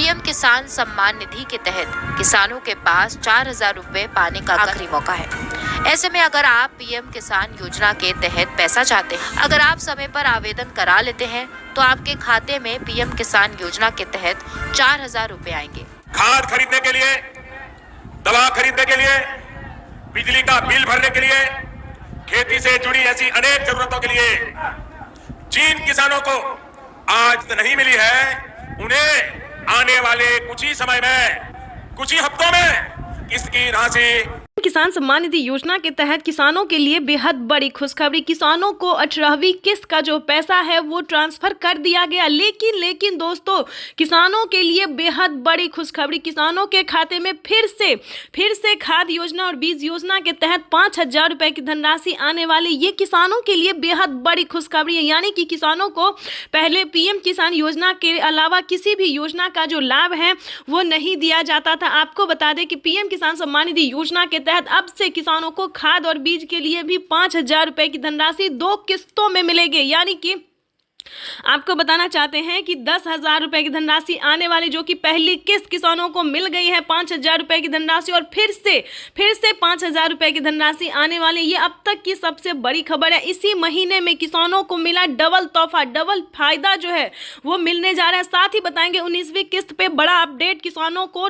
PM किसान सम्मान निधि के तहत किसानों के पास 4,000 रुपए पाने का आखिरी मौका है। ऐसे में अगर आप पीएम किसान योजना के तहत पैसा चाहते हैं, अगर आप समय पर आवेदन करा लेते हैं तो आपके खाते में पीएम किसान योजना के तहत 4,000 रुपए आएंगे। खाद खरीदने के लिए, दवा खरीदने के लिए, बिजली का बिल भरने के लिए, खेती से जुड़ी ऐसी अनेक जरूरतों के लिए जिन किसानों को आज तो नहीं मिली है, उन्हें आने वाले कुछ ही समय में, कुछ ही हफ्तों में इसकी राशि किसान सम्मान निधि योजना के तहत किसानों के लिए बेहद बड़ी खुशखबरी। किसानों को 18वीं किस्त का जो पैसा है वो ट्रांसफर कर दिया गया। लेकिन दोस्तों, किसानों के लिए बेहद बड़ी खुशखबरी। किसानों के खाते में फिर से खाद योजना और बीज योजना के तहत 5,000 रुपए की धनराशि आने वाली। ये किसानों के लिए बेहद बड़ी खुशखबरी है। यानी कि किसानों को पहले पीएम किसान योजना के अलावा किसी भी योजना का जो लाभ है वो नहीं दिया जाता था। आपको बता दें कि पीएम किसान सम्मान निधि योजना के तहत अब से किसानों को खाद और बीज के लिए भी 5,000 रुपए की धनराशि 2 किस्तों में मिलेगी। यानी कि आपको बताना चाहते हैं कि 10,000 रुपए की धनराशि आने वाली, जो कि पहली किस्त किसानों को मिल गई है 5,000 रुपए की धनराशि, और फिर से 5,000 रुपए की धनराशि आने वाली। ये अब तक की सबसे बड़ी खबर है। इसी महीने में किसानों को मिला डबल तोहफा, डबल फायदा जो है वो मिलने जा रहा है। साथ ही बताएंगे 19वीं किस्त पे बड़ा अपडेट। किसानों को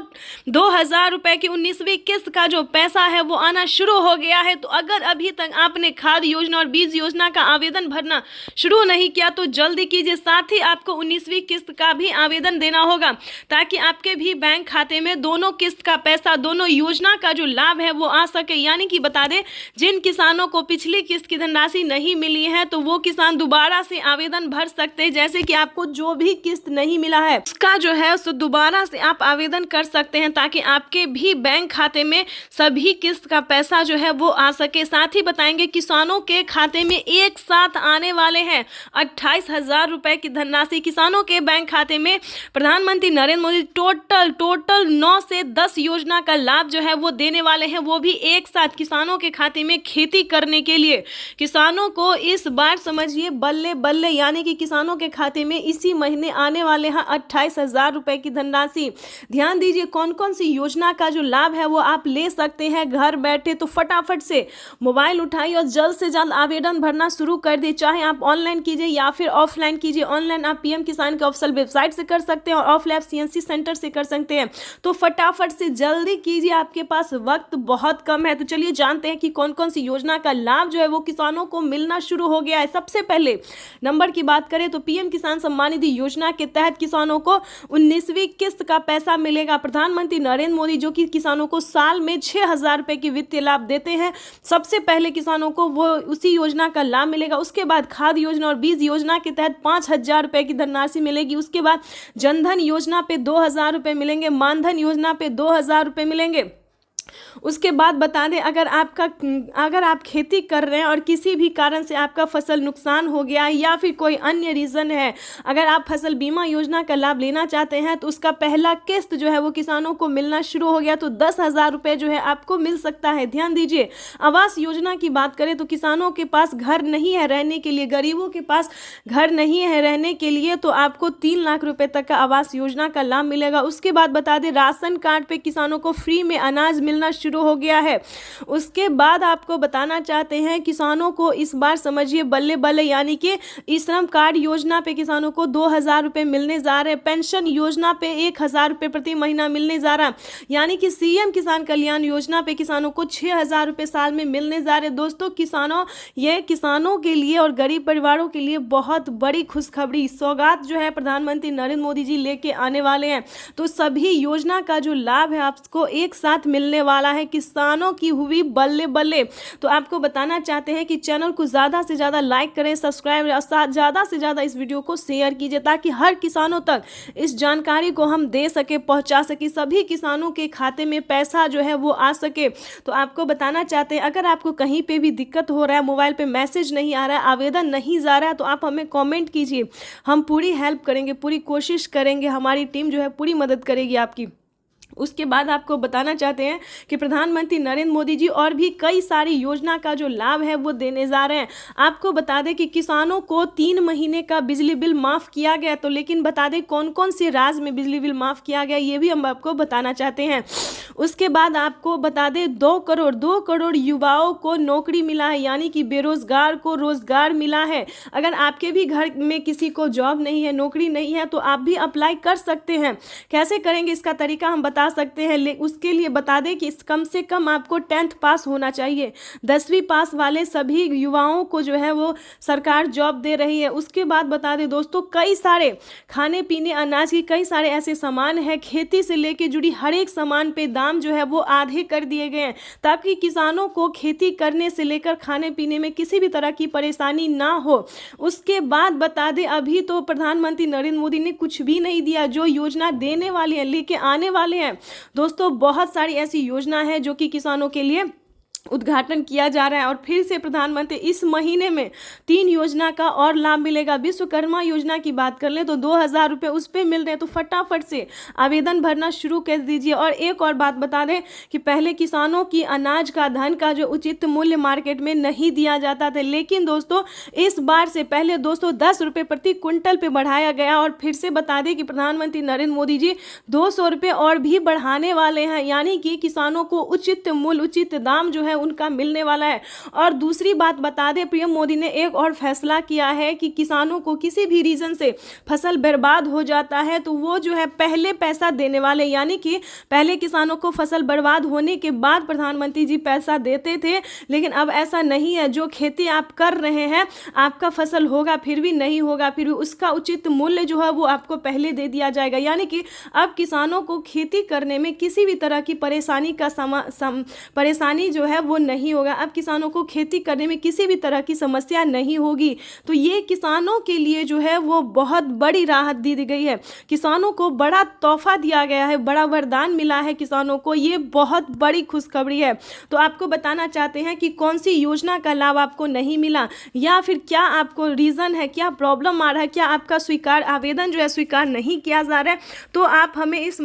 2,000 रुपए की 19वीं किस्त का जो पैसा है वो आना शुरू हो गया है। तो अगर अभी तक आपने खाद योजना और बीज योजना का आवेदन भरना शुरू नहीं किया तो जल्दी कीजिए। साथ ही आपको 19वीं किस्त का भी आवेदन देना होगा ताकि आपके भी बैंक खाते में दोनों किस्त का पैसा, दोनों योजना का जो लाभ है वो आ सके। यानी कि बता दें, जिन किसानों को पिछली किस्त की धनराशि नहीं मिली है तो वो किसान दोबारा से आवेदन भर सकते हैं। जैसे कि आपको जो भी किस्त नहीं मिला है उसका जो है उसको दोबारा से आप आवेदन कर सकते हैं ताकि आपके भी बैंक खाते में सभी किस्त का पैसा जो है वो आ सके। साथ ही बताएंगे किसानों के खाते में एक साथ आने वाले हैं 28,000 रुपए की धनराशि। किसानों के बैंक खाते में प्रधानमंत्री नरेंद्र मोदी टोटल 9 से 10 योजना का लाभ जो है वो देने वाले हैं, वो भी एक साथ किसानों के खाते में खेती करने के लिए। किसानों को इस बार समझिए बल्ले बल्ले, यानी कि किसानों के खाते में इसी महीने आने वाले हैं 28,000 रुपए की धनराशि। ध्यान दीजिए कौन कौन सी योजना का जो लाभ है वो आप ले सकते हैं घर बैठे। तो फटाफट से मोबाइल उठाइए और जल्द से जल्द आवेदन भरना शुरू कर दिए। चाहे आप ऑनलाइन कीजिए या फिर ऑफलाइन कीजिए। ऑनलाइन आप पीएम किसान के ऑफिशियल वेबसाइट से कर सकते हैं और ऑफलाइन सीएनसी सेंटर से कर सकते हैं। तो फटाफट से जल्दी कीजिए, आपके पास वक्त बहुत कम है। तो चलिए जानते हैं कि कौन कौन सी योजना का लाभ जो है वो किसानों को मिलना शुरू हो गया है। सबसे पहले नंबर की बात करें तो पीएम किसान सम्मान निधि योजना के तहत किसानों को 19वीं किस्त का पैसा मिलेगा। प्रधानमंत्री नरेंद्र मोदी जो कि किसानों को साल में 6,000 रुपए की वित्तीय लाभ देते हैं, सबसे पहले किसानों को वो उसी योजना का लाभ मिलेगा। उसके बाद खाद योजना और बीज योजना के तहत 5,000 रुपए की धनराशि मिलेगी। उसके बाद जनधन योजना पे 2,000 रुपए मिलेंगे, मानधन योजना पे 2,000 रुपए मिलेंगे। उसके बाद बता दें अगर आप खेती कर रहे हैं और किसी भी कारण से आपका फसल नुकसान हो गया है या फिर कोई अन्य रीज़न है, अगर आप फसल बीमा योजना का लाभ लेना चाहते हैं तो उसका पहला किस्त जो है वो किसानों को मिलना शुरू हो गया, तो 10,000 रुपये जो है आपको मिल सकता है। ध्यान दीजिए आवास योजना की बात करें तो किसानों के पास घर नहीं है रहने के लिए, गरीबों के पास घर नहीं है रहने के लिए, तो आपको 3 लाख रुपए तक का आवास योजना का लाभ मिलेगा। उसके बाद बता दें राशन कार्ड पे किसानों को फ्री में अनाज मिलना शुरू हो गया है। उसके बाद आपको बताना चाहते हैं किसानों को इस बार समझिए बल्ले बल्ले, यानी कि श्रम कार्ड योजना पे किसानों को 2,000 रुपये मिलने जा रहे हैं। पेंशन योजना पे 1,000 रुपये प्रति महीना मिलने जा रहा है, यानी कि सीएम किसान कल्याण योजना पे किसानों को 6,000 रुपये साल में मिलने जा रहे हैं। दोस्तों ये किसानों के लिए और गरीब परिवारों के लिए बहुत बड़ी खुशखबरी सौगात जो है प्रधानमंत्री नरेंद्र मोदी जी लेके आने वाले हैं। तो सभी योजना का जो लाभ है आपको एक साथ मिलने वाला है। किसानों की हुई बल्ले बल्ले। तो आपको बताना चाहते हैं कि चैनल को ज़्यादा से ज़्यादा लाइक करें, सब्सक्राइब, ज़्यादा से ज़्यादा इस वीडियो को शेयर कीजिए ताकि हर किसानों तक इस जानकारी को हम दे सके, पहुंचा सके, सभी किसानों के खाते में पैसा जो है वो आ सके। तो आपको बताना चाहते हैं अगर आपको कहीं पे भी दिक्कत हो रहा है, मोबाइल पे मैसेज नहीं आ रहा है, आवेदन नहीं जा रहा है, तो आप हमें कमेंट कीजिए, हम पूरी हेल्प करेंगे, पूरी कोशिश करेंगे, हमारी टीम जो है पूरी मदद करेगी आपकी। उसके बाद आपको बताना चाहते हैं कि प्रधानमंत्री नरेंद्र मोदी जी और भी कई सारी योजना का जो लाभ है वो देने जा रहे हैं। आपको बता दें कि किसानों को 3 महीने का बिजली बिल माफ़ किया गया, तो लेकिन बता दें कौन कौन से राज्य में बिजली बिल माफ़ किया गया ये भी हम आपको बताना चाहते हैं। उसके बाद आपको बता दें 2 करोड़ युवाओं को नौकरी मिला है, यानी कि बेरोजगार को रोजगार मिला है। अगर आपके भी घर में किसी को जॉब नहीं है, नौकरी नहीं है, तो आप भी अप्लाई कर सकते हैं। कैसे करेंगे इसका तरीका हम बता सकते हैं, उसके लिए बता दें कि कम से कम आपको 10th पास होना चाहिए। 10वीं पास वाले सभी युवाओं को जो है वो सरकार जॉब दे रही है। उसके बाद बता दें दोस्तों, कई सारे खाने पीने अनाज की कई सारे ऐसे सामान हैं, खेती से लेके जुड़ी हर एक सामान पे दाम जो है वो आधे कर दिए गए हैं, ताकि किसानों को खेती करने से लेकर खाने पीने में किसी भी तरह की परेशानी ना हो। उसके बाद बता दें, अभी तो प्रधानमंत्री नरेंद्र मोदी ने कुछ भी नहीं दिया, जो योजना देने वाले हैं लेके आने वाले हैं दोस्तों, बहुत सारी ऐसी योजना है जो कि किसानों के लिए उद्घाटन किया जा रहा है। और फिर से प्रधानमंत्री इस महीने में 3 योजना का और लाभ मिलेगा। विश्वकर्मा योजना की बात कर लें तो 2000 रुपये उस पर मिल रहे हैं, तो फटाफट से आवेदन भरना शुरू कर दीजिए। और एक और बात बता दें कि पहले किसानों की अनाज का धन का जो उचित मूल्य मार्केट में नहीं दिया जाता था, लेकिन दोस्तों इस बार से पहले दोस्तों 10 रुपये प्रति क्विंटल पे बढ़ाया गया। और फिर से बता दें कि प्रधानमंत्री नरेंद्र मोदी जी 200 रुपये और भी बढ़ाने वाले हैं, यानी कि किसानों को उचित मूल्य उचित दाम जो है उनका मिलने वाला है। और दूसरी बात बता दें, पीएम मोदी ने एक और फैसला किया है कि किसानों को किसी भी रीजन से फसल बर्बाद हो जाता है तो वो जो है पहले पैसा देने वाले, यानी कि पहले किसानों को फसल बर्बाद होने के बाद प्रधानमंत्री जी पैसा देते थे, लेकिन अब ऐसा नहीं है। जो खेती आप कर रहे हैं, आपका फसल होगा फिर भी नहीं होगा, फिर भी उसका उचित मूल्य जो है वो आपको पहले दे दिया जाएगा। यानी कि अब किसानों को खेती करने में किसी भी तरह की परेशानी का परेशानी जो है वो नहीं होगा। अब किसानों को खेती करने में किसी भी तरह की समस्या नहीं होगी। तो ये किसानों के लिए जो है वो बहुत बड़ी राहत दी गई है, किसानों को बड़ा तोहफा दिया गया है, बड़ा वरदान मिला है किसानों को। ये बहुत बड़ी खुशखबरी है। तो आपको बताना चाहते हैं कि कौन सी योजना का लाभ आपको नहीं मिला, या फिर क्या आपको रीज़न है, क्या प्रॉब्लम आ रहा है, क्या आपका आवेदन जो है स्वीकार नहीं किया जा रहा है, तो आप हमें इस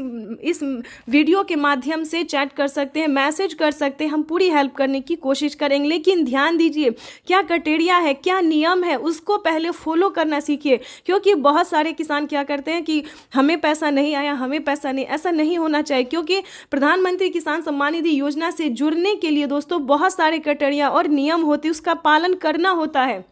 वीडियो के माध्यम से चैट कर सकते हैं, मैसेज कर सकते हैं, हम पूरी हेल्प करने की कोशिश करेंगे। लेकिन ध्यान दीजिए, क्या क्राइटेरिया है, क्या नियम है, उसको पहले फॉलो करना सीखिए। क्योंकि बहुत सारे किसान क्या करते हैं कि हमें पैसा नहीं आया, हमें पैसा नहीं, ऐसा नहीं होना चाहिए। क्योंकि प्रधानमंत्री किसान सम्मान निधि योजना से जुड़ने के लिए दोस्तों बहुत सारे क्राइटेरिया और नियम होते हैं, उसका पालन करना होता है।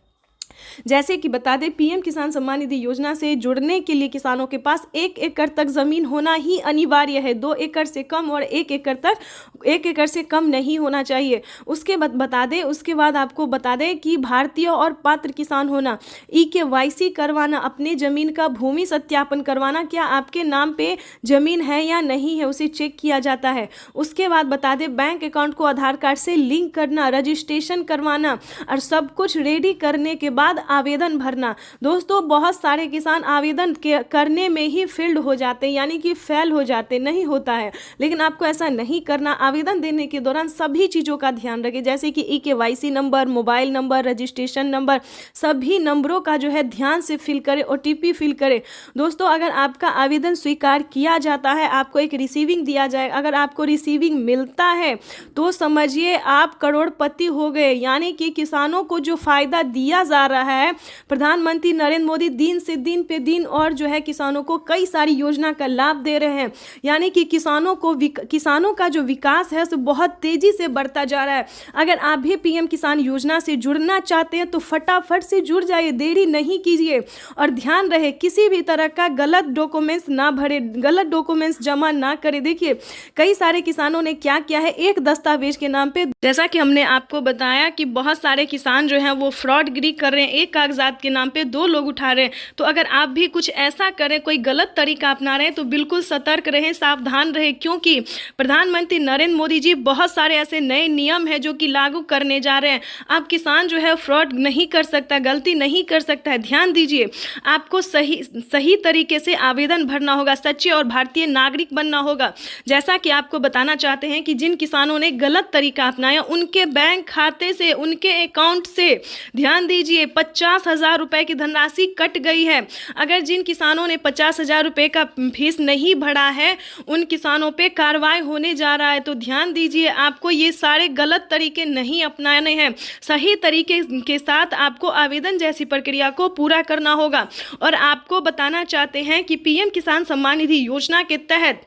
जैसे कि बता दें, पीएम किसान सम्मान निधि योजना से जुड़ने के लिए किसानों के पास 1 एकड़ तक जमीन होना ही अनिवार्य है। 2 एकड़ से कम और 1 एकड़ से कम नहीं होना चाहिए। उसके बाद बता दें, उसके बाद आपको बता दें कि भारतीय और पात्र किसान होना, EKYC करवाना, अपने जमीन का भूमि सत्यापन करवाना, क्या आपके नाम पे जमीन है या नहीं है उसे चेक किया जाता है। उसके बाद बता दें, बैंक अकाउंट को आधार कार्ड से लिंक करना, रजिस्ट्रेशन करवाना, और सब कुछ रेडी करने के बाद आवेदन भरना। दोस्तों बहुत सारे किसान आवेदन करने में ही फेल्ड हो जाते हैं, यानी कि फेल हो जाते, नहीं होता है। लेकिन आपको ऐसा नहीं करना। आवेदन देने के दौरान सभी चीज़ों का ध्यान रखें, जैसे कि EKYC number, mobile number, registration number, सभी नंबरों का जो है ध्यान से फिल करें, OTP फिल करें। दोस्तों अगर आपका आवेदन स्वीकार किया जाता है, आपको एक रिसीविंग दिया जाए। अगर आपको रिसीविंग मिलता है तो समझिए आप करोड़पति हो गए। यानी कि किसानों को जो फायदा दिया जा रहा है, प्रधानमंत्री नरेंद्र मोदी दिन से दिन पे दिन और जो है किसानों को कई सारी योजना का लाभ दे रहे हैं। यानी कि किसानों का जो विकास है सो बहुत तेजी से बढ़ता जा रहा है। अगर आप भी पीएम किसान योजना से जुड़ना चाहते हैं तो फटाफट से जुड़ जाइए, देरी नहीं कीजिए। और ध्यान रहे, किसी भी तरह का गलत डॉक्यूमेंट्स ना भरे, गलत डॉक्यूमेंट्स जमा ना करें। देखिए कई सारे किसानों ने क्या किया है, एक दस्तावेज के नाम पे, जैसा कि हमने आपको बताया कि बहुत सारे किसान जो हैं वो फ्रॉडगिरी कर रहे हैं, एक कागजात के नाम पे 2 लोग उठा रहे हैं। तो अगर आप भी कुछ ऐसा करें, कोई गलत तरीका अपना रहे हैं, तो बिल्कुल सतर्क रहें, सावधान रहें। क्योंकि प्रधानमंत्री नरेंद्र मोदी जी बहुत सारे ऐसे नए नियम हैं जो कि लागू करने जा रहे हैं। आप किसान जो है फ्रॉड नहीं कर सकता, गलती नहीं कर सकता है। ध्यान दीजिए, आपको सही तरीके से आवेदन भरना होगा, सच्चे और भारतीय नागरिक बनना होगा। जैसा कि आपको बताना चाहते हैं कि जिन किसानों ने गलत तरीका अपनाया, उनके बैंक खाते से, उनके अकाउंट से ध्यान दीजिए 50,000 रुपये की धनराशि कट गई है। अगर जिन किसानों ने 50,000 रुपये का फीस नहीं भरा है उन किसानों पे कार्रवाई होने जा रहा है। तो ध्यान दीजिए, आपको ये सारे गलत तरीके नहीं अपनाने हैं, सही तरीके के साथ आपको आवेदन जैसी प्रक्रिया को पूरा करना होगा। और आपको बताना चाहते हैं कि पीएम किसान सम्मान निधि योजना के तहत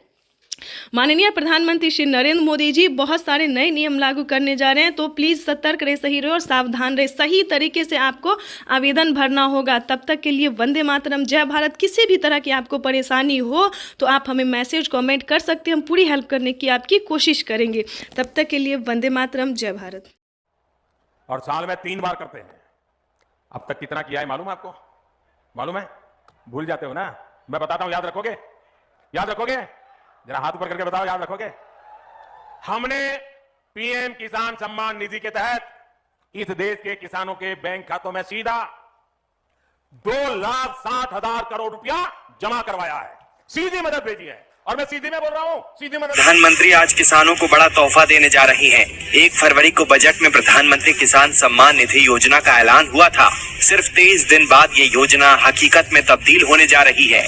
माननीय प्रधानमंत्री श्री नरेंद्र मोदी जी बहुत सारे नए नियम लागू करने जा रहे हैं। तो प्लीज़ सतर्क रहे, सही रहे और सावधान रहे, सही तरीके से आपको आवेदन भरना होगा। तब तक के लिए वंदे मातरम, जय भारत। किसी भी तरह की आपको परेशानी हो तो आप हमें मैसेज कमेंट कर सकते हैं, हम पूरी हेल्प करने की आपकी कोशिश करेंगे। तब तक के लिए वंदे मातरम, जय भारत। और साल में 3 बार करते हैं। अब तक कितना किया है मालूम है आपको? मालूम है? भूल जाते हो ना? मैं बताता हूं, याद रखोगे? याद रखोगे? जरा हाथ ऊपर करके बताओ, याद रखोगे? हमने पीएम किसान सम्मान निधि के तहत इस देश के किसानों के बैंक खातों में सीधा 2,60,000 करोड़ रुपया जमा करवाया है। सीधी मदद भेजी है। और मैं सीधी में बोल रहा हूं, सीधी मदद। प्रधानमंत्री आज किसानों को बड़ा तोहफा देने जा रही हैं। 1 फरवरी को बजट में प्रधानमंत्री किसान सम्मान निधि योजना का ऐलान हुआ था। सिर्फ 23 दिन बाद ये योजना हकीकत में तब्दील होने जा रही है।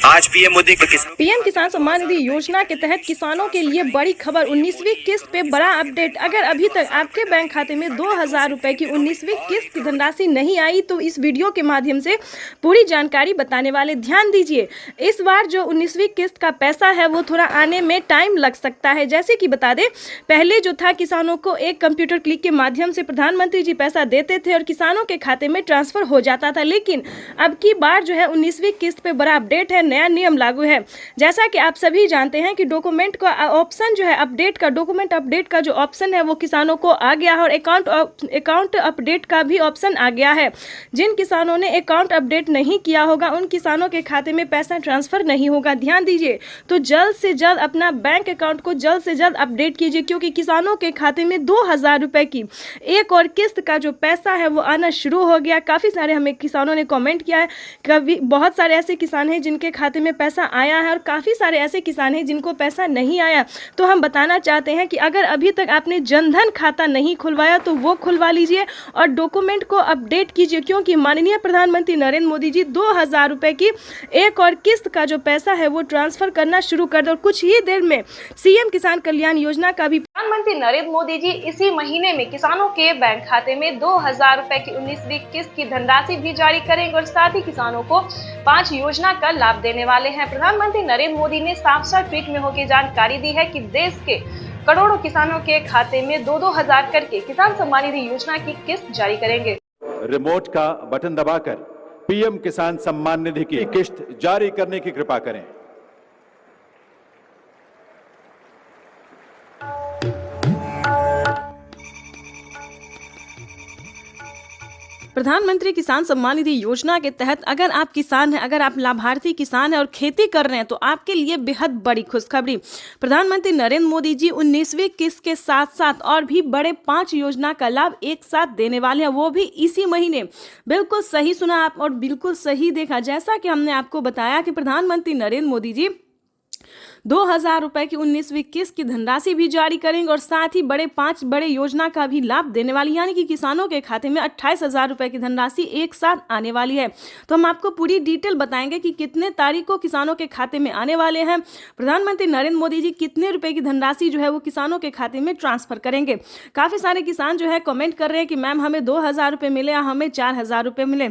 आज पीएम मोदी पीएम किसान सम्मान निधि योजना के तहत किसानों के लिए बड़ी खबर, 19वीं किस्त पे बड़ा अपडेट। अगर अभी तक आपके बैंक खाते में 2,000 रुपए की 19वीं किस्त की धनराशि नहीं आई तो इस वीडियो के माध्यम से पूरी जानकारी बताने वाले। ध्यान दीजिए, इस बार जो 19वीं किस्त का पैसा है वो थोड़ा आने में टाइम लग सकता है। जैसे कि बता दें, पहले जो था किसानों को एक कंप्यूटर क्लिक के माध्यम से प्रधानमंत्री जी पैसा देते थे और किसानों के खाते में ट्रांसफर हो जाता था। लेकिन अब की बार जो है 19वीं किस्त पे बड़ा अपडेट है, नया नियम लागू है। जैसा कि आप सभी जानते हैं कि डॉक्यूमेंट का ऑप्शन जो है अपडेट का, डॉक्यूमेंट अपडेट का जो ऑप्शन है वो किसानों को आ गया है और अकाउंट अपडेट का भी ऑप्शन आ गया है। जिन किसानों ने अकाउंट अपडेट नहीं किया होगा उन किसानों के खाते में पैसा ट्रांसफर नहीं होगा। ध्यान दीजिए, तो जल्द से जल्द अपना बैंक अकाउंट को जल्द से जल्द अपडेट कीजिए, क्योंकि किसानों के खाते में 2,000 रुपए की एक और किस्त का जो पैसा है वो आना शुरू हो गया। काफ़ी सारे हमें किसानों ने कमेंट किया है, कभी बहुत सारे ऐसे किसान हैं जिनके खाते में पैसा आया है और काफ़ी सारे ऐसे किसान हैं जिनको पैसा नहीं आया। तो हम बताना चाहते हैं कि अगर अभी तक आपने जनधन खाता नहीं खुलवाया तो वो खुलवा लीजिए और डॉक्यूमेंट को अपडेट कीजिए, क्योंकि माननीय प्रधानमंत्री नरेंद्र मोदी जी 2,000 रुपए की एक और किस्त का जो पैसा है वो ट्रांसफर करना शुरू कर दो। और कुछ ही देर में सीएम किसान कल्याण योजना का भी प्रधानमंत्री नरेंद्र मोदी जी इसी महीने में किसानों के बैंक खाते में 2,000 रुपए की 19वीं किस्त की धनराशि भी जारी करेंगे और साथ ही किसानों को 5 योजना का लाभ देने वाले हैं। प्रधानमंत्री नरेंद्र मोदी ने साफ-साफ ट्वीट में होकर जानकारी दी है कि देश के करोड़ों किसानों के खाते में 2-2 हजार करके किसान सम्मान निधि योजना की किस्त जारी करेंगे। रिमोट का बटन दबाकर पीएम किसान सम्मान निधि की किस्त जारी करने की कृपा करें। प्रधानमंत्री किसान सम्मान निधि योजना के तहत अगर आप किसान हैं, अगर आप लाभार्थी किसान हैं और खेती कर रहे हैं तो आपके लिए बेहद बड़ी खुशखबरी। प्रधानमंत्री नरेंद्र मोदी जी 19वीं किस्त के साथ साथ और भी बड़े 5 योजना का लाभ एक साथ देने वाले हैं, वो भी इसी महीने। बिल्कुल सही सुना आप और बिल्कुल सही देखा। जैसा कि हमने आपको बताया कि प्रधानमंत्री नरेंद्र मोदी जी 2,000 रुपए की 19वीं किस्त की धनराशि भी जारी करेंगे और साथ ही 5 बड़े योजना का भी लाभ देने वाली, यानी कि किसानों के खाते में 28,000 रुपए की धनराशि एक साथ आने वाली है। तो हम आपको पूरी डिटेल बताएंगे कि कितने तारीख को किसानों के खाते में आने वाले हैं, प्रधानमंत्री नरेंद्र मोदी जी कितने रुपए की धनराशि जो है वो किसानों के खाते में ट्रांसफर करेंगे। काफ़ी सारे किसान जो है कमेंट कर रहे हैं कि मैम हमें 2,000 रुपये मिले या हमें 4,000 रुपये मिले।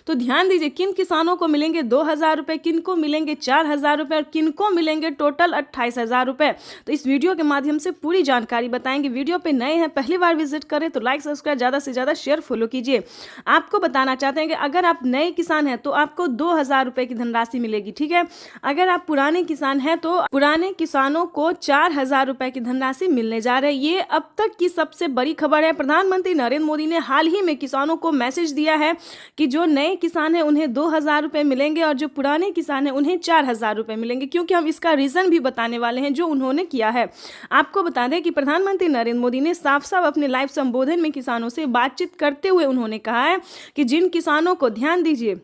तो ध्यान दीजिए, किन किसानों को मिलेंगे 2,000 रुपये, किन को मिलेंगे 4,000 रुपये और किन को मिलेंगे टोटल 28,000 रुपये। तो इस वीडियो के माध्यम से पूरी जानकारी बताएंगे। वीडियो पे नए हैं, पहली बार विजिट करें तो लाइक सब्सक्राइब ज़्यादा से ज़्यादा शेयर फॉलो कीजिए। आपको बताना चाहते हैं कि अगर आप नए किसान हैं तो आपको 2,000 रुपये की धनराशि मिलेगी, ठीक है। अगर आप पुराने किसान हैं तो पुराने किसानों को 4,000 रुपये की धनराशि मिलने जा रही है। ये अब तक की सबसे बड़ी खबर है। प्रधानमंत्री नरेंद्र मोदी ने हाल ही में किसानों को मैसेज दिया है कि जो नए किसान हैं उन्हें 2,000 रुपये मिलेंगे और जो पुराने किसान हैं उन्हें 4,000 रुपये मिलेंगे, क्योंकि हम इसका रीज़न भी बताने वाले हैं जो उन्होंने किया है। आपको बता दें कि प्रधानमंत्री नरेंद्र मोदी ने साफ साफ अपने लाइव संबोधन में किसानों से बातचीत करते हुए उन्होंने कहा है कि जिन किसानों को, ध्यान दीजिए,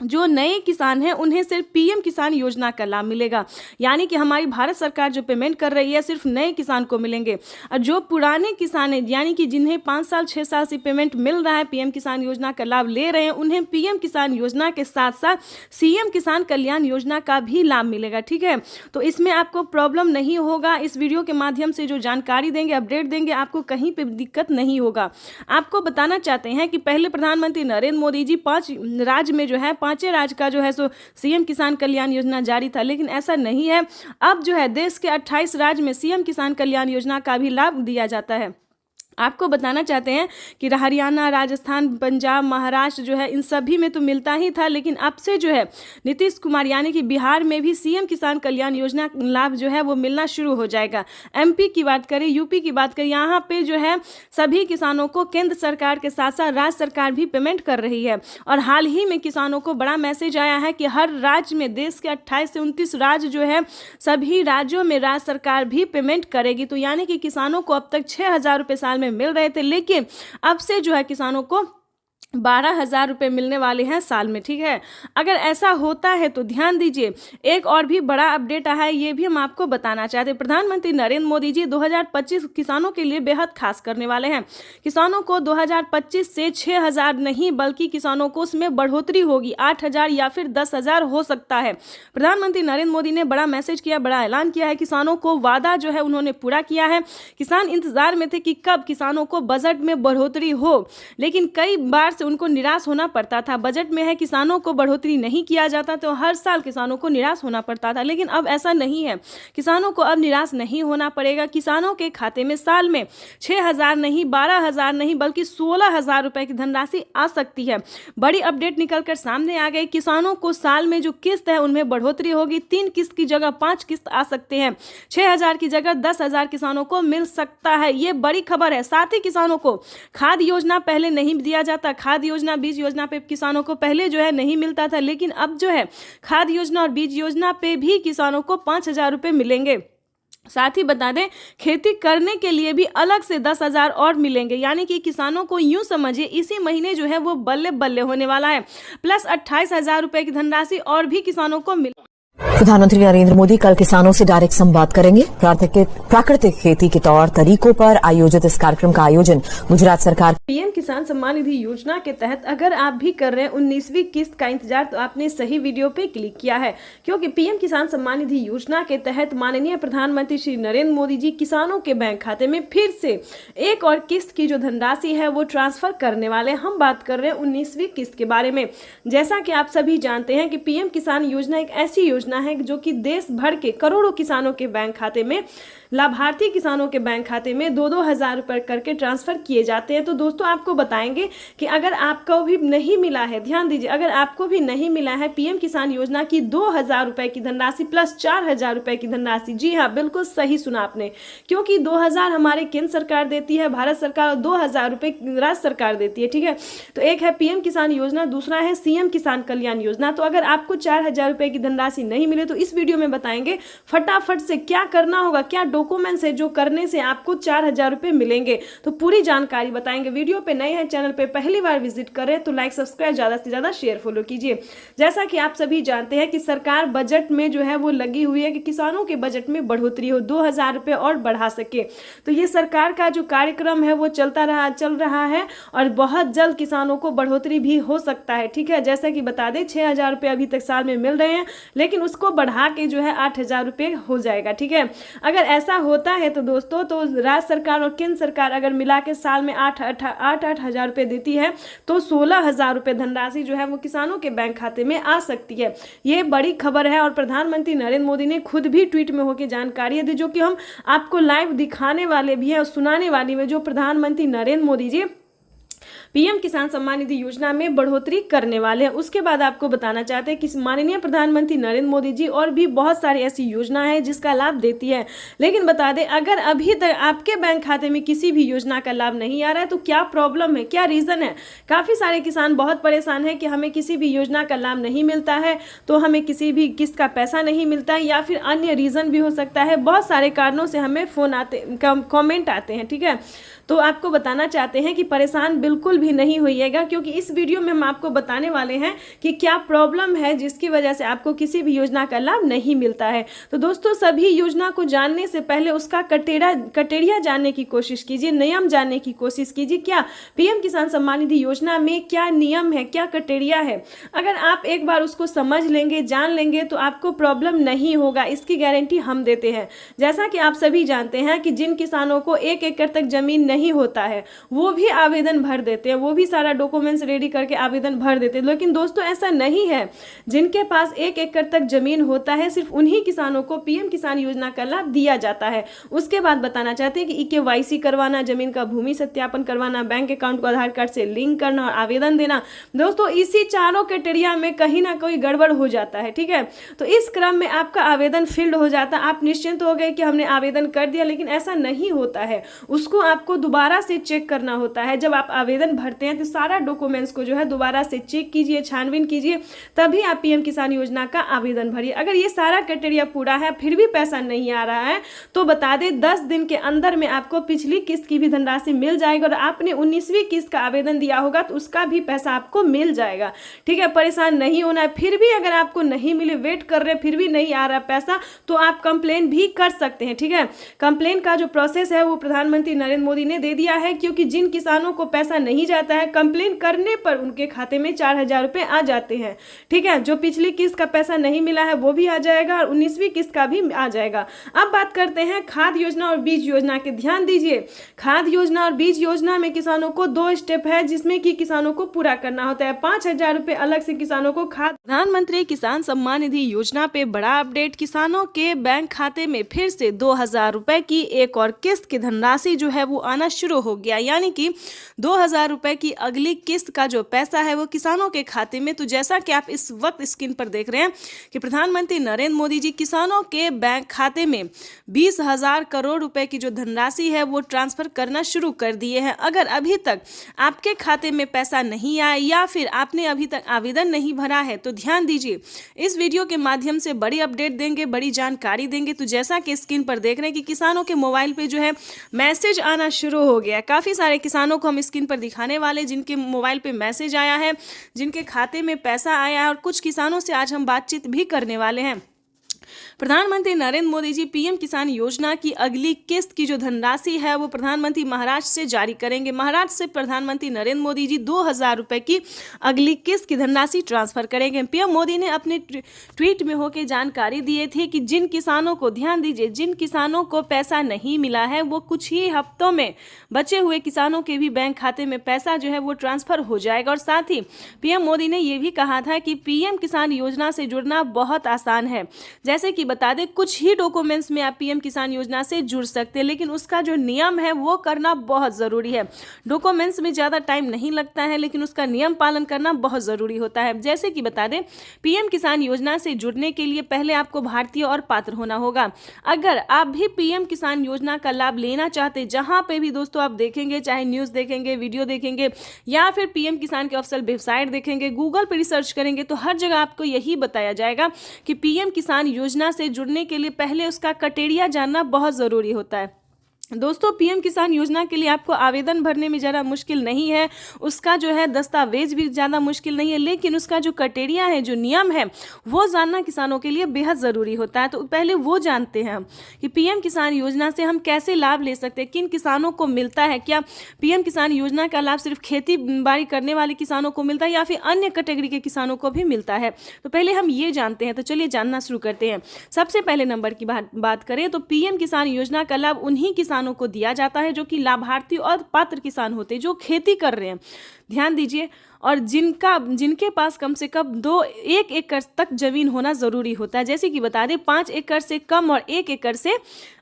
जो नए किसान हैं उन्हें सिर्फ पीएम किसान योजना का लाभ मिलेगा, यानी कि हमारी भारत सरकार जो पेमेंट कर रही है सिर्फ नए किसान को मिलेंगे। और जो पुराने किसान हैं, यानी कि जिन्हें 5 साल 6 साल से पेमेंट मिल रहा है, पीएम किसान योजना का लाभ ले रहे हैं, उन्हें पीएम किसान योजना के साथ साथ सीएम किसान कल्याण योजना का भी लाभ मिलेगा। ठीक है, तो इसमें आपको प्रॉब्लम नहीं होगा। इस वीडियो के माध्यम से जो जानकारी देंगे, अपडेट देंगे, आपको कहीं पर दिक्कत नहीं होगा। आपको बताना चाहते हैं कि पहले प्रधानमंत्री नरेंद्र मोदी जी 5 राज्य में जो है, 5 राज्य का जो है सो सीएम किसान कल्याण योजना जारी था, लेकिन ऐसा नहीं है। अब जो है देश के 28 राज्य में सीएम किसान कल्याण योजना का भी लाभ दिया जाता है। आपको बताना चाहते हैं कि हरियाणा, राजस्थान, पंजाब, महाराष्ट्र जो है इन सभी में तो मिलता ही था, लेकिन अब से जो है नीतीश कुमार यानी कि बिहार में भी सीएम किसान कल्याण योजना लाभ जो है वो मिलना शुरू हो जाएगा। एमपी की बात करें, यूपी की बात करें, यहाँ पे जो है सभी किसानों को केंद्र सरकार के साथ साथ राज्य सरकार भी पेमेंट कर रही है। और हाल ही में किसानों को बड़ा मैसेज आया है कि हर राज्य में, देश के 28 से 29 राज्य जो है, सभी राज्यों में राज्य सरकार भी पेमेंट करेगी। तो यानी कि किसानों को अब तक 6,000 रुपये साल में मिल रहे थे, लेकिन अब से जो है किसानों को 12,000 रुपये मिलने वाले हैं साल में। ठीक है, अगर ऐसा होता है तो ध्यान दीजिए, एक और भी बड़ा अपडेट आया है, ये भी हम आपको बताना चाहते हैं। प्रधानमंत्री नरेंद्र मोदी जी 2025 किसानों के लिए बेहद खास करने वाले हैं। किसानों को 2025 से 6,000 नहीं बल्कि किसानों को उसमें बढ़ोतरी होगी, 8,000 या फिर 10,000 हो सकता है। प्रधानमंत्री नरेंद्र मोदी ने बड़ा मैसेज किया, बड़ा ऐलान किया है। किसानों को वादा जो है उन्होंने पूरा किया है। किसान इंतजार में थे कि कब किसानों को बजट में बढ़ोतरी हो, लेकिन कई बार से उनको निराश होना पड़ता था। बजट में है किसानों को बढ़ोतरी नहीं किया जाता तो हर साल किसानों को निराश होना पड़ता था, लेकिन अब ऐसा नहीं है। किसानों को अब निराश नहीं होना पड़ेगा। किसानों के खाते में साल में 6,000 नहीं, 12,000 नहीं बल्कि 16,000 रुपए की धनराशि आ सकती है। बड़ी अपडेट निकलकर सामने आ गई। किसानों को साल में जो किस्त है उनमें बढ़ोतरी होगी। 3 किस्त की जगह 5 किस्त आ सकते हैं। 6,000 की जगह 10,000 किसानों को मिल सकता है। ये बड़ी खबर है। साथ ही किसानों को खाद योजना पहले नहीं दिया जाता, खाद योजना, बीज योजना पे किसानों को पहले जो है नहीं मिलता था, लेकिन अब जो है खाद योजना और बीज योजना पे भी किसानों को 5,000 रुपये मिलेंगे। साथ ही बता दें, खेती करने के लिए भी अलग से 10,000 और मिलेंगे, यानी कि किसानों को यूं समझिए इसी महीने जो है वो बल्ले बल्ले होने वाला है। प्लस 28,000 रुपये की धनराशि और भी किसानों को मिले। प्रधानमंत्री नरेंद्र मोदी कल किसानों से डायरेक्ट संवाद करेंगे। प्राकृतिक खेती के तौर तरीकों पर आयोजित इस कार्यक्रम का आयोजन गुजरात सरकार पीएम किसान सम्मान निधि योजना के तहत अगर आप भी कर रहे हैं 19वीं किस्त का इंतजार, तो आपने सही वीडियो पे क्लिक किया है, क्योंकि पीएम किसान सम्मान निधि योजना के तहत माननीय प्रधानमंत्री श्री नरेंद्र मोदी जी किसानों के बैंक खाते में फिर से एक और किस्त की जो धनराशि है वो ट्रांसफर करने वाले। हम बात कर रहे हैं 19वीं किस्त के बारे में। जैसा कि आप सभी जानते हैं कि पीएम किसान योजना एक ऐसी योजना है जो कि देश भर के करोड़ों किसानों के बैंक खाते में, लाभार्थी किसानों के बैंक खाते में 2-2 हज़ार रुपये करके ट्रांसफर किए जाते हैं। तो दोस्तों आपको बताएंगे कि अगर आपको भी नहीं मिला है, ध्यान दीजिए, अगर आपको भी नहीं मिला है पीएम किसान योजना की 2,000 रुपये की धनराशि प्लस 4,000 रुपये की धनराशि, जी हाँ बिल्कुल सही सुना आपने, क्योंकि 2,000 हमारे केंद्र सरकार देती है, भारत सरकार, और 2,000 रुपये राज्य सरकार देती है। ठीक है, तो एक है पीएम किसान योजना, दूसरा है सीएम किसान कल्याण योजना। तो अगर आपको 4,000 रुपये की धनराशि नहीं मिले तो इस वीडियो में बताएंगे फटाफट से क्या करना होगा, क्या डॉक्यूमेंट्स है जो करने से आपको 4,000 रुपये मिलेंगे। तो पूरी जानकारी बताएंगे। वीडियो पे नए हैं, चैनल पे पहली बार विजिट कर रहे हैं तो लाइक, सब्सक्राइब, ज़्यादा से ज़्यादा शेयर, फॉलो कीजिए। जैसा कि आप सभी जानते हैं कि सरकार बजट में जो है वो लगी हुई है कि किसानों के बजट में बढ़ोतरी हो, 2,000 रुपये और बढ़ा सके। तो ये सरकार का जो कार्यक्रम है वो चल रहा है और बहुत जल्द किसानों को बढ़ोतरी भी हो सकता है। ठीक है, जैसा कि बता दें 6,000 रुपये अभी तक साल में मिल रहे हैं, लेकिन उसको बढ़ा के जो है 8,000 रुपये हो जाएगा। ठीक है, अगर ऐसा होता है तो दोस्तों, तो राज्य सरकार और केंद्र सरकार अगर मिला के साल में 8,000 रुपये देती है तो 16,000 रुपये धनराशि जो है वो किसानों के बैंक खाते में आ सकती है। ये बड़ी खबर है और प्रधानमंत्री नरेंद्र मोदी ने खुद भी ट्वीट में होकर जानकारी दी, जो कि हम आपको लाइव दिखाने वाले भी हैं और सुनाने वाली में, जो प्रधानमंत्री नरेंद्र मोदी जी पीएम किसान सम्मान निधि योजना में बढ़ोतरी करने वाले हैं। उसके बाद आपको बताना चाहते हैं कि माननीय प्रधानमंत्री नरेंद्र मोदी जी और भी बहुत सारी ऐसी योजना है जिसका लाभ देती है। लेकिन बता दें, अगर अभी तक आपके बैंक खाते में किसी भी योजना का लाभ नहीं आ रहा है तो क्या प्रॉब्लम है, क्या रीज़न है। काफ़ी सारे किसान बहुत परेशान हैं कि हमें किसी भी योजना का लाभ नहीं मिलता है, तो हमें किसी भी किस्त का पैसा नहीं मिलता है, या फिर अन्य रीज़न भी हो सकता है। बहुत सारे कारणों से हमें फ़ोन आते, कमेंट आते हैं। ठीक है, तो आपको बताना चाहते हैं कि परेशान बिल्कुल भी नहीं होइएगा, क्योंकि इस वीडियो में हम आपको बताने वाले हैं कि क्या प्रॉब्लम है जिसकी वजह से आपको किसी भी योजना का लाभ नहीं मिलता है। तो दोस्तों, सभी योजना को जानने से पहले उसका कटेरिया जानने की कोशिश कीजिए, नियम जानने की कोशिश कीजिए। क्या पीएम किसान सम्मान निधि योजना में क्या नियम है, क्या कटेरिया है। अगर आप एक बार उसको समझ लेंगे, जान लेंगे, तो आपको प्रॉब्लम नहीं होगा, इसकी गारंटी हम देते हैं। जैसा कि आप सभी जानते हैं कि जिन किसानों को 1 एकड़ तक जमीन नहीं होता है वो भी आवेदन भर देते हैं, वो भी सारा डॉक्यूमेंट्स रेडी करके आवेदन भर देते हैं। लेकिन दोस्तों, ऐसा नहीं है। जिनके पास 1 एकड़ तक जमीन होता है सिर्फ उन्हीं किसानों को पीएम किसान योजना का लाभ दिया जाता है। उसके बाद बताना चाहते हैं कि केवाईसी करवाना, जमीन का भूमि सत्यापन करवाना, बैंक अकाउंट को आधार कार्ड से लिंक करना और आवेदन देना। दोस्तों, इसी चारों क्राइटेरिया में कहीं ना कोई गड़बड़ हो जाता है, ठीक है। तो इस क्रम में आपका आवेदन फील्ड हो जाता है, आप निश्चिंत हो गए कि हमने आवेदन कर दिया, लेकिन ऐसा नहीं होता है। उसको आपको दोबारा से चेक करना होता है। जब आप आवेदन भरते हैं तो सारा डॉक्यूमेंट्स को जो है दोबारा से चेक कीजिए, छानबीन कीजिए, तभी आप पीएम किसान योजना का आवेदन भरिए। अगर ये सारा क्राइटेरिया पूरा है फिर भी पैसा नहीं आ रहा है तो बता दें 10 दिन के अंदर में आपको पिछली किस्त की भी धनराशि मिल जाएगी, और आपने 19वीं किस्त का आवेदन दिया होगा तो उसका भी पैसा आपको मिल जाएगा, ठीक है। परेशान नहीं होना है। फिर भी अगर आपको नहीं मिले, वेट कर रहे फिर भी नहीं आ रहा पैसा, तो आप कंप्लेन भी कर सकते हैं, ठीक है। कंप्लेन का जो प्रोसेस है वो प्रधानमंत्री नरेंद्र मोदी ने दे दिया है, क्योंकि जिन किसानों को पैसा नहीं जाता है कंप्लेन करने पर उनके खाते में 4000 रुपए आ जाते हैं, ठीक है। जो पिछली किस्त का पैसा नहीं मिला है वो भी आ जाएगा और 19वीं किस्त का भी आ जाएगा। अब बात करते हैं खाद योजना और बीज योजना के। ध्यान दीजिए, खाद योजना और बीज योजना में किसानों को 2 स्टेप है जिसमें कि किसानों को पूरा करना होता है। 5000 रुपए अलग से किसानों को खाद। प्रधानमंत्री किसान सम्मान निधि योजना पे बड़ा अपडेट। किसानों के बैंक खाते में फिर से 2000 रुपए की एक और किस्त की धनराशि जो है वो आना शुरू हो गया, यानी कि 2000 रुपए की अगली किस्त का जो पैसा है वो किसानों के खाते में। तो जैसा कि आप इस वक्त स्क्रीन पर देख रहे हैं कि प्रधानमंत्री नरेंद्र मोदी जी किसानों के बैंक खाते में 20,000 करोड़ रुपए की जो धनराशि है वो ट्रांसफर करना शुरू कर दिए हैं। अगर अभी तक आपके खाते में पैसा नहीं आया या फिर आपने अभी तक आवेदन नहीं भरा है तो ध्यान दीजिए, इस वीडियो के माध्यम से बड़ी अपडेट देंगे, बड़ी जानकारी देंगे। तो जैसा कि स्क्रीन पर देख रहे हैं कि किसानों के मोबाइल पे जो है मैसेज आना शुरू हो गया। काफ़ी सारे किसानों को हम स्क्रीन पर दिखाने वाले जिनके मोबाइल पे मैसेज आया है, जिनके खाते में पैसा आया है, और कुछ किसानों से आज हम बातचीत भी करने वाले हैं। प्रधानमंत्री नरेंद्र मोदी जी पीएम किसान योजना की अगली किस्त की जो धनराशि है वो प्रधानमंत्री महाराष्ट्र से जारी करेंगे। महाराष्ट्र से प्रधानमंत्री नरेंद्र मोदी जी 2000 रुपए की अगली किस्त की धनराशि ट्रांसफर करेंगे। पीएम मोदी ने अपने ट्वीट में होकर जानकारी दिए थे कि जिन किसानों को, ध्यान दीजिए, जिन किसानों को पैसा नहीं मिला है वो कुछ ही हफ्तों में बचे हुए किसानों के भी बैंक खाते में पैसा जो है वो ट्रांसफर हो जाएगा। और साथ ही पीएम मोदी ने ये भी कहा था कि पीएम किसान योजना से जुड़ना बहुत आसान है। जैसे कि बता दें, कुछ ही डॉक्यूमेंट्स में आप पीएम किसान योजना से जुड़ सकते हैं, लेकिन उसका जो नियम है वो करना बहुत ज़रूरी है। डॉक्यूमेंट्स में ज़्यादा टाइम नहीं लगता है, लेकिन उसका नियम पालन करना बहुत ज़रूरी होता है। जैसे कि बता दें, पीएम किसान योजना से जुड़ने के लिए पहले आपको भारतीय और पात्र होना होगा। अगर आप भी पीएम किसान योजना का लाभ लेना चाहते, जहाँ पे भी दोस्तों आप देखेंगे, चाहे न्यूज़ देखेंगे, वीडियो देखेंगे या फिर पीएम किसान के ऑफिशियल वेबसाइट देखेंगे, गूगल पर रिसर्च करेंगे, तो हर जगह आपको यही बताया जाएगा कि पीएम किसान योजना से जुड़ने के लिए पहले उसका क्राइटेरिया जानना बहुत ज़रूरी होता है। दोस्तों, पीएम किसान योजना के लिए आपको आवेदन भरने में ज़्यादा मुश्किल नहीं है, उसका जो है दस्तावेज भी ज़्यादा मुश्किल नहीं है, लेकिन उसका जो क्राइटेरिया है, जो नियम है, वो जानना किसानों के लिए बेहद ज़रूरी होता है। तो पहले वो जानते हैं हम कि पीएम किसान योजना से हम कैसे लाभ ले सकते हैं, किन किसानों को मिलता है। क्या पीएम किसान योजना का लाभ सिर्फ खेती बाड़ी करने वाले किसानों को मिलता है या फिर अन्य कैटेगरी के किसानों को भी मिलता है, तो पहले हम ये जानते हैं। तो चलिए जानना शुरू करते हैं। सबसे पहले नंबर की बात करें तो पीएम किसान योजना का लाभ उन्हीं किसानों को दिया जाता है जो कि लाभार्थी और पात्र किसान होते हैं, जो खेती कर रहे हैं। ध्यान दीजिए, और जिनके पास कम से कम 1 एकड़ तक जमीन होना जरूरी होता है। जैसे कि बता दें, 5 एकड़ से कम और 1 एकड़ से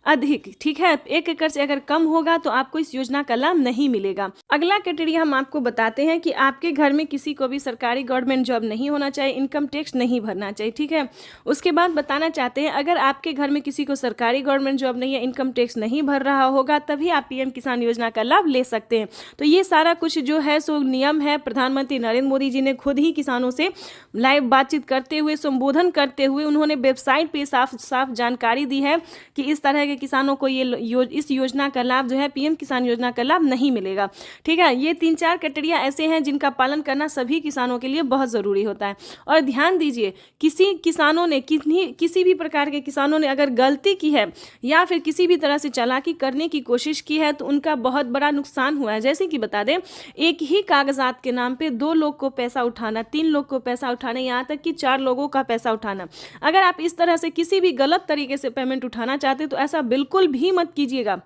अधिक, ठीक है। 1 एकड़ से अगर कम होगा तो आपको इस योजना का लाभ नहीं मिलेगा। अगला क्राइटेरिया हम आपको बताते हैं कि आपके घर में किसी को भी सरकारी गवर्नमेंट जॉब नहीं होना चाहिए, इनकम टैक्स नहीं भरना चाहिए, ठीक है। उसके बाद बताना चाहते हैं, अगर आपके घर में किसी को सरकारी गवर्नमेंट जॉब नहीं है, इनकम टैक्स नहीं भर रहा होगा, तभी आप पीएम किसान योजना का लाभ ले सकते हैं। तो ये सारा कुछ जो है सो नियम है प्रधानमंत्री प्रधानमंत्री नरेंद्र मोदी जी ने खुद ही किसानों से लाइव बातचीत करते हुए, संबोधन करते हुए उन्होंने वेबसाइट पे साफ साफ जानकारी दी है कि इस तरह के किसानों को इस योजना का लाभ जो है, पीएम किसान योजना का लाभ नहीं मिलेगा। ठीक है, ये 3-4 क्राइटेरिया ऐसे हैं जिनका पालन करना सभी किसानों के लिए बहुत ज़रूरी होता है। और ध्यान दीजिए, किसी भी प्रकार के किसानों ने अगर गलती की है या फिर किसी भी तरह से चालाकी करने की कोशिश की है तो उनका बहुत बड़ा नुकसान हुआ है। जैसे कि बता दें, एक ही कागजात के नाम पे 2 लोग को पैसा उठाना, 3 लोग को पैसा उठाना, यहाँ तक कि 4 लोगों का पैसा उठाना। अगर आप इस तरह से किसी भी गलत तरीके से पेमेंट उठाना चाहते हैं तो ऐसा बिल्कुल भी मत कीजिएगा,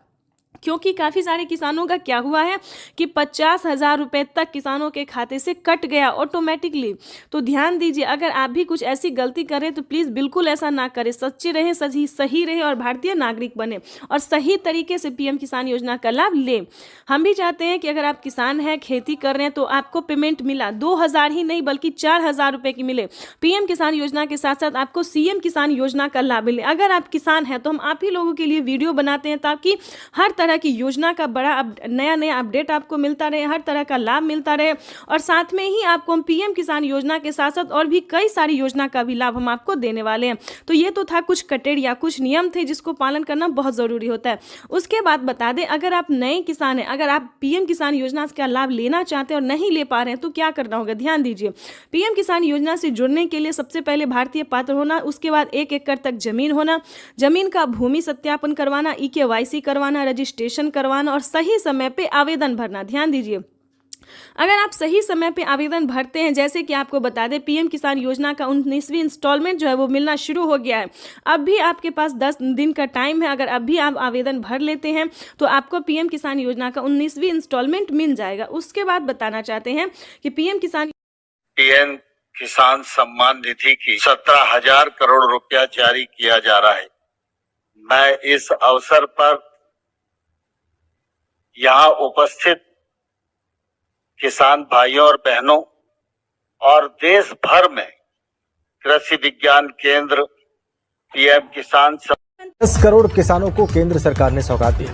क्योंकि काफ़ी सारे किसानों का क्या हुआ है कि 50,000 रुपये तक किसानों के खाते से कट गया ऑटोमेटिकली। तो ध्यान दीजिए, अगर आप भी कुछ ऐसी गलती करें तो प्लीज़ बिल्कुल ऐसा ना करें। सच्चे रहें, सही रहे और भारतीय नागरिक बने और सही तरीके से पीएम किसान योजना का लाभ लें। हम भी चाहते हैं कि अगर आप किसान हैं, खेती कर रहे हैं तो आपको पेमेंट मिला 2,000 ही नहीं बल्कि 4,000 रुपये की मिले। पीएम किसान योजना के साथ साथ आपको सीएम किसान योजना का लाभ मिले। अगर आप किसान हैं तो हम आप ही लोगों के लिए वीडियो बनाते हैं ताकि हर तरह की योजना का बड़ा नया अपडेट आपको मिलता रहे, हर तरह का लाभ मिलता रहे। और साथ में ही आपको हम पीएम किसान योजना के साथ साथ और भी कई सारी योजना का भी लाभ हम आपको देने वाले हैं। तो ये तो था कुछ क्राइटेरिया, कुछ नियम थे जिसको पालन करना बहुत ज़रूरी होता है। उसके बाद बता दें, अगर आप नए किसान हैं, अगर आप पीएम किसान योजना का लाभ लेना चाहते हैं और नहीं ले पा रहे हैं तो क्या करना होगा। ध्यान दीजिए, पीएम किसान योजना से जुड़ने के लिए सबसे पहले भारतीय पात्र होना, उसके बाद 1 एकड़ तक जमीन होना, जमीन का भूमि सत्यापन करवाना, EKYC करवाना, रजिस्ट्रेशन करवाना और सही समय पे आवेदन भरना। ध्यान दीजिए, अगर आप सही समय पे आवेदन भरते हैं, जैसे कि आपको बता दें पीएम किसान योजना का 19वीं इंस्टॉलमेंट जो है वो मिलना शुरू हो गया है। अब भी आपके पास 10 दिन का टाइम है। अगर अब भी आप आवेदन भर लेते हैं तो आपको पीएम किसान योजना का 19वीं इंस्टॉलमेंट मिल जाएगा। उसके बाद बताना चाहते हैं कि पीएम किसान सम्मान निधि की 17,000 करोड़ रुपया जारी किया जा रहा है। मैं इस अवसर पर यहाँ उपस्थित किसान भाइयों और बहनों और देश भर में कृषि विज्ञान केंद्र पीएम किसान 10 करोड़ किसानों को केंद्र सरकार ने सौगात दी।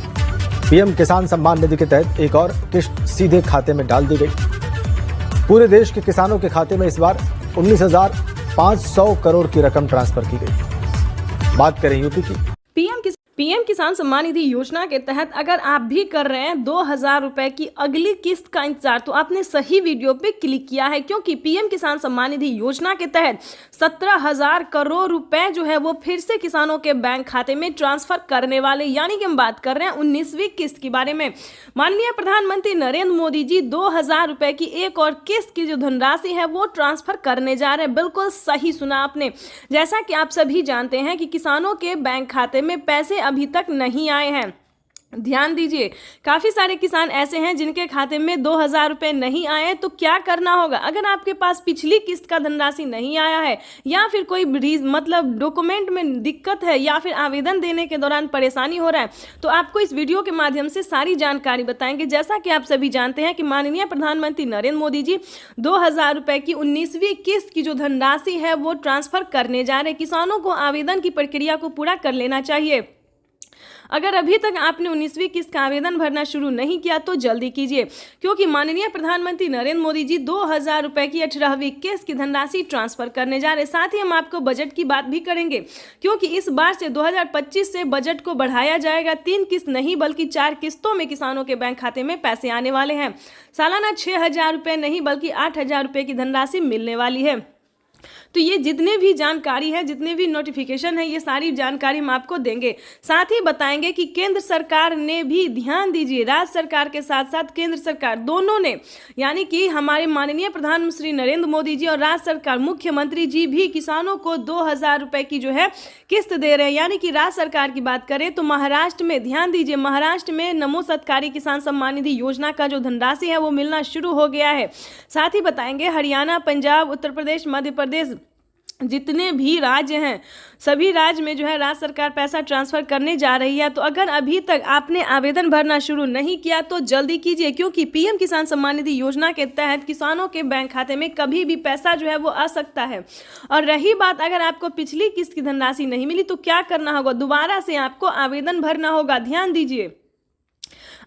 पीएम किसान सम्मान निधि के तहत एक और किस्त सीधे खाते में डाल दी गई। पूरे देश के किसानों के खाते में इस बार 19,500 करोड़ की रकम ट्रांसफर की गई। बात करें यूपी की। पीएम किसान सम्मान निधि योजना के तहत अगर आप भी कर रहे हैं 2,000 रुपए की अगली किस्त का इंतजार, तो आपने सही वीडियो पे क्लिक किया है, क्योंकि पीएम किसान सम्मान निधि योजना के तहत 17,000 करोड़ रुपए जो है वो फिर से किसानों के बैंक खाते में ट्रांसफर करने वाले, यानी कि हम बात कर रहे हैं 19वीं किस्त के बारे में। माननीय प्रधानमंत्री नरेंद्र मोदी जी 2,000 रुपए की एक और किस्त की जो धनराशि है वो ट्रांसफर करने जा रहे हैं। बिल्कुल सही सुना आपने। जैसा कि आप सभी जानते हैं कि किसानों के बैंक खाते में पैसे अभी तक नहीं आए हैं। ध्यान दीजिए, काफ़ी सारे किसान ऐसे हैं जिनके खाते में 2,000 रुपये नहीं आए। तो क्या करना होगा, अगर आपके पास पिछली किस्त का धनराशि नहीं आया है या फिर कोई मतलब डॉक्यूमेंट में दिक्कत है या फिर आवेदन देने के दौरान परेशानी हो रहा है, तो आपको इस वीडियो के माध्यम से सारी जानकारी बताएंगे। जैसा कि आप सभी जानते हैं कि माननीय प्रधानमंत्री नरेंद्र मोदी जी 2,000 रुपये की 19वीं किस्त की जो धनराशि है वो ट्रांसफर करने जा रहे। किसानों को आवेदन की प्रक्रिया को पूरा कर लेना चाहिए। अगर अभी तक आपने 19वीं किस्त का आवेदन भरना शुरू नहीं किया तो जल्दी कीजिए, क्योंकि माननीय प्रधानमंत्री नरेंद्र मोदी जी 2,000 रुपये की 18वीं किस्त की धनराशि ट्रांसफर करने जा रहे। साथ ही हम आपको बजट की बात भी करेंगे, क्योंकि इस बार से 2025 से बजट को बढ़ाया जाएगा। 3 किस्त नहीं बल्कि 4 किस्तों में किसानों के बैंक खाते में पैसे आने वाले हैं। सालाना 6,000 रुपये नहीं बल्कि 8,000 रुपये की धनराशि मिलने वाली है। तो ये जितने भी जानकारी है, जितने भी नोटिफिकेशन है, ये सारी जानकारी हम आपको देंगे। साथ ही बताएंगे कि केंद्र सरकार ने भी, ध्यान दीजिए, राज्य सरकार के साथ साथ केंद्र सरकार दोनों ने, यानी कि हमारे माननीय प्रधानमंत्री श्री नरेंद्र मोदी जी और राज्य सरकार मुख्यमंत्री जी भी किसानों को 2,000 रुपये की जो है किस्त दे रहे हैं। यानी कि राज्य सरकार की बात करें तो महाराष्ट्र में, ध्यान दीजिए, महाराष्ट्र में नमो सत्कारी किसान सम्मान निधि योजना का जो धनराशि है वो मिलना शुरू हो गया है। साथ ही बताएंगे हरियाणा, पंजाब, उत्तर प्रदेश, मध्य प्रदेश, जितने भी राज्य हैं सभी राज्य में जो है राज्य सरकार पैसा ट्रांसफर करने जा रही है। तो अगर अभी तक आपने आवेदन भरना शुरू नहीं किया तो जल्दी कीजिए, क्योंकि पीएम किसान सम्मान निधि योजना के तहत किसानों के बैंक खाते में कभी भी पैसा जो है वो आ सकता है। और रही बात, अगर आपको पिछली किस्त की धनराशि नहीं मिली तो क्या करना होगा, दोबारा से आपको आवेदन भरना होगा। ध्यान दीजिए,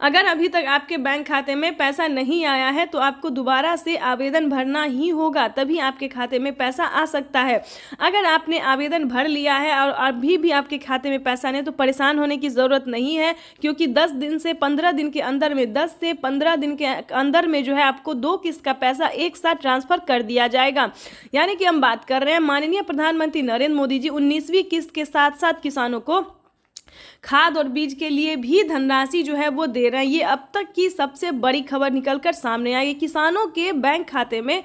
अगर अभी तक आपके बैंक खाते में पैसा नहीं आया है तो आपको दोबारा से आवेदन भरना ही होगा, तभी आपके खाते में पैसा आ सकता है। अगर आपने आवेदन भर लिया है और अभी भी आपके खाते में पैसा नहीं तो परेशान होने की ज़रूरत नहीं है, क्योंकि 10 दिन से 15 दिन के अंदर में 10 से 15 दिन के अंदर में जो है आपको 2 किस्त का पैसा एक साथ ट्रांसफ़र कर दिया जाएगा। यानी कि हम बात कर रहे हैं माननीय प्रधानमंत्री नरेंद्र मोदी जी 19वीं किस्त के साथ साथ किसानों को खाद और बीज के लिए भी धनराशि जो है वो दे रहे हैं। ये अब तक की सबसे बड़ी खबर निकलकर सामने आई है। किसानों के बैंक खाते में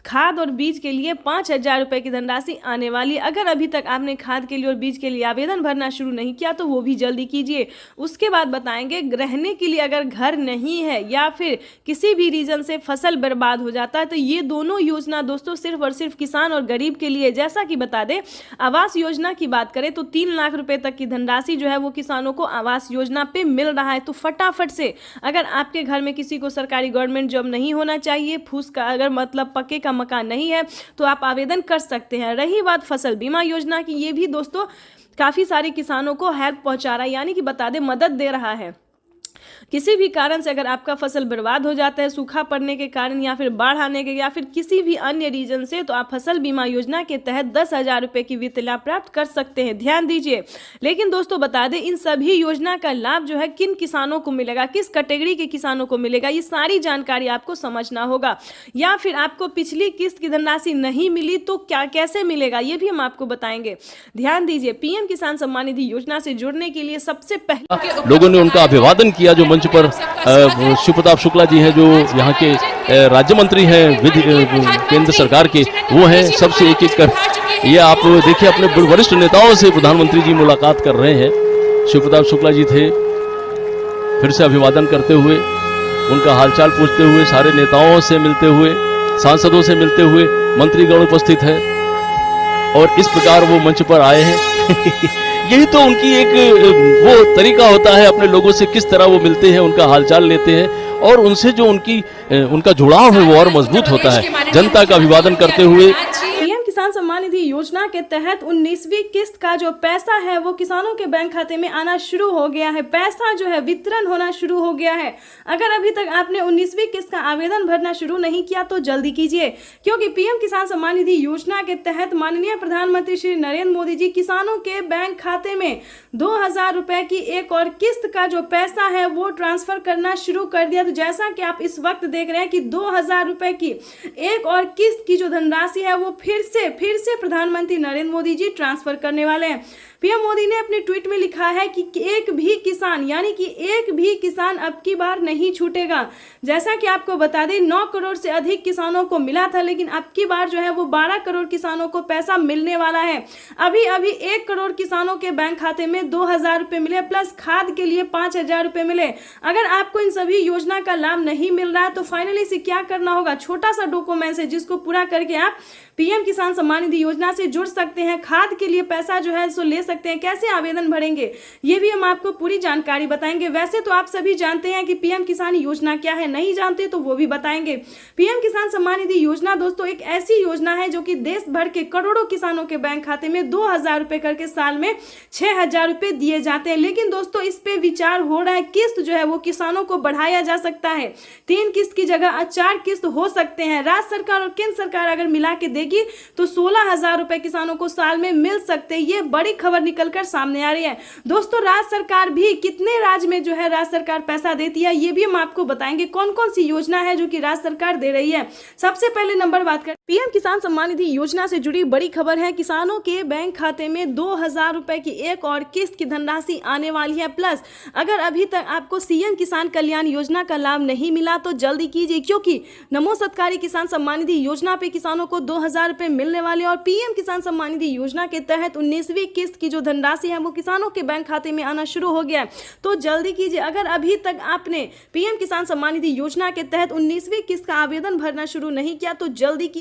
खाद और बीज के लिए 5,000 रुपये की धनराशि आने वाली है। अगर अभी तक आपने खाद के लिए और बीज के लिए आवेदन भरना शुरू नहीं किया तो वो भी जल्दी कीजिए। उसके बाद बताएंगे रहने के लिए अगर घर नहीं है या फिर किसी भी रीजन से फसल बर्बाद हो जाता है तो ये दोनों योजना दोस्तों सिर्फ और सिर्फ किसान और गरीब के लिए। जैसा कि बता दें आवास योजना की बात करें तो 3 लाख रुपये तक की धनराशि जो है वो किसानों को आवास योजना पे मिल रहा है। तो फटाफट से अगर आपके घर में किसी को सरकारी गवर्नमेंट जॉब नहीं होना चाहिए, फूस का अगर मतलब पक्के का मकान नहीं है तो आप आवेदन कर सकते हैं। रही बात फसल बीमा योजना की, ये भी दोस्तों काफी सारे किसानों को हेल्प पहुंचा रहा है, यानी कि बता दें मदद दे रहा है। किसी भी कारण से अगर आपका फसल बर्बाद हो जाता है सूखा पड़ने के कारण या फिर बाढ़ आने के या फिर किसी भी अन्य रीजन से, तो आप फसल बीमा योजना के तहत 10,000 रुपये की वित्त लाभ प्राप्त कर सकते हैं। ध्यान दीजिए। लेकिन दोस्तों बता दें इन सभी योजना का लाभ जो है किन किसानों को मिलेगा, किस कैटेगरी के किसानों को मिलेगा, ये सारी जानकारी आपको समझना होगा। या फिर आपको पिछली किस्त की धनराशि नहीं मिली तो क्या कैसे मिलेगा ये भी हम आपको बताएंगे। ध्यान दीजिए। पीएम किसान सम्मान निधि योजना से जुड़ने के लिए सबसे पहले लोगों ने उनका अभिवादन किया। जो मंच पर शिव प्रताप शुक्ला जी हैं जो यहाँ के राज्य मंत्री हैं विधि केंद्र सरकार के, वो हैं सबसे एक एक कर ये आप देखिए अपने वरिष्ठ नेताओं से प्रधानमंत्री जी मुलाकात कर रहे हैं। शिव प्रताप शुक्ला जी थे, फिर से अभिवादन करते हुए उनका हालचाल पूछते हुए, सारे नेताओं से मिलते हुए, सांसदों से मिलते हुए, मंत्रीगण उपस्थित है और इस प्रकार वो मंच पर आए हैं। यही तो उनकी एक वो तरीका होता है, अपने लोगों से किस तरह वो मिलते हैं, उनका हालचाल लेते हैं और उनसे जो उनका जुड़ाव है वो और मजबूत होता है। जनता का अभिवादन करते हुए पीएम किसान सम्मान निधि योजना के तहत 19वीं किस्त का जो पैसा है वो किसानों के बैंक खाते में आना शुरू हो गया है। पैसा जो है वितरण होना शुरू हो गया है। अगर अभी तक आपने 19वीं किस्त का आवेदन भरना शुरू नहीं किया तो जल्दी कीजिए, क्योंकि पीएम किसान सम्मान निधि योजना के तहत माननीय प्रधानमंत्री श्री नरेंद्र मोदी जी किसानों के बैंक खाते में 2,000 रुपए की एक और किस्त का जो पैसा है वो ट्रांसफर करना शुरू कर दिया। तो जैसा कि आप इस वक्त देख रहे हैं कि 2,000 रुपए की एक और किस्त की जो धनराशि है वो फिर से प्रधानमंत्री नरेंद्र मोदी जी ट्रांसफर करने वाले हैं। पीएम मोदी ने अपने ट्वीट में लिखा है कि एक भी किसान यानी कि एक भी किसान अब की बार नहीं छूटेगा। जैसा कि आपको बता दें 9 करोड़ से अधिक किसानों को मिला था, लेकिन अब की बार जो है वो 12 करोड़ किसानों को पैसा मिलने वाला है। अभी 1 करोड़ किसानों के बैंक खाते में 2,000 रुपए मिले प्लस खाद के लिए 5,000 रुपए मिले। अगर आपको इन सभी योजना का लाभ नहीं मिल रहा है तो फाइनली से क्या करना होगा, छोटा सा डॉक्यूमेंट है जिसको पूरा करके आप पीएम किसान सम्मान निधि योजना से जुड़ सकते हैं। खाद के लिए पैसा जो है सो ले सकते हैं। कैसे आवेदन भरेंगे ये भी हम आपको पूरी जानकारी बताएंगे। वैसे तो आप सभी जानते हैं कि पीएम किसान योजना क्या है, नहीं जानते तो वो भी बताएंगे। पीएम किसान सम्मान निधि योजना दोस्तों एक ऐसी योजना है जो कि देश भर के करोड़ों किसानों के बैंक खाते में 2,000 रुपए करके साल में 6,000 रुपए दिए जाते हैं। लेकिन दोस्तों इस पे विचार हो रहा है, किस्त जो है वो किसानों को बढ़ाया जा सकता है। 3 किस्त की जगह 4 किस्त हो सकते हैं। राज्य सरकार और केंद्र सरकार अगर मिला के देगी तो 16,000 रुपए किसानों को साल में मिल सकते हैं। ये बड़ी खबर निकलकर सामने आ रही है। दोस्तों राज्य सरकार भी कितने राज्य में जो है राज्य सरकार पैसा देती है ये भी हम आपको बताएंगे। कौन कौन सी योजना है जो कि राज्य सरकार दे रही है। सबसे पहले नंबर बात करें पीएम किसान सम्मान निधि योजना से जुड़ी बड़ी खबर है। किसानों के बैंक खाते में 2,000 रुपए की एक और किस्त की धनराशि आने वाली है। प्लस अगर अभी तक आपको सीएम किसान कल्याण योजना का लाभ नहीं मिला तो जल्दी कीजिए, क्योंकि नमो सत्कारी किसान सम्मान निधि योजना पे किसानों को 2,000 रुपए मिलने वाले और पीएम किसान सम्मान निधि योजना के तहत 19वीं किस्त की जो धनराशि है वो किसानों के बैंक खाते में आना शुरू हो गया है। तो जल्दी कीजिए। अगर अभी तक आपने पीएम किसान सम्मान निधि योजना के तहत 19वीं किस्त का आवेदन भरना शुरू नहीं किया तो जल्दी कीजिए।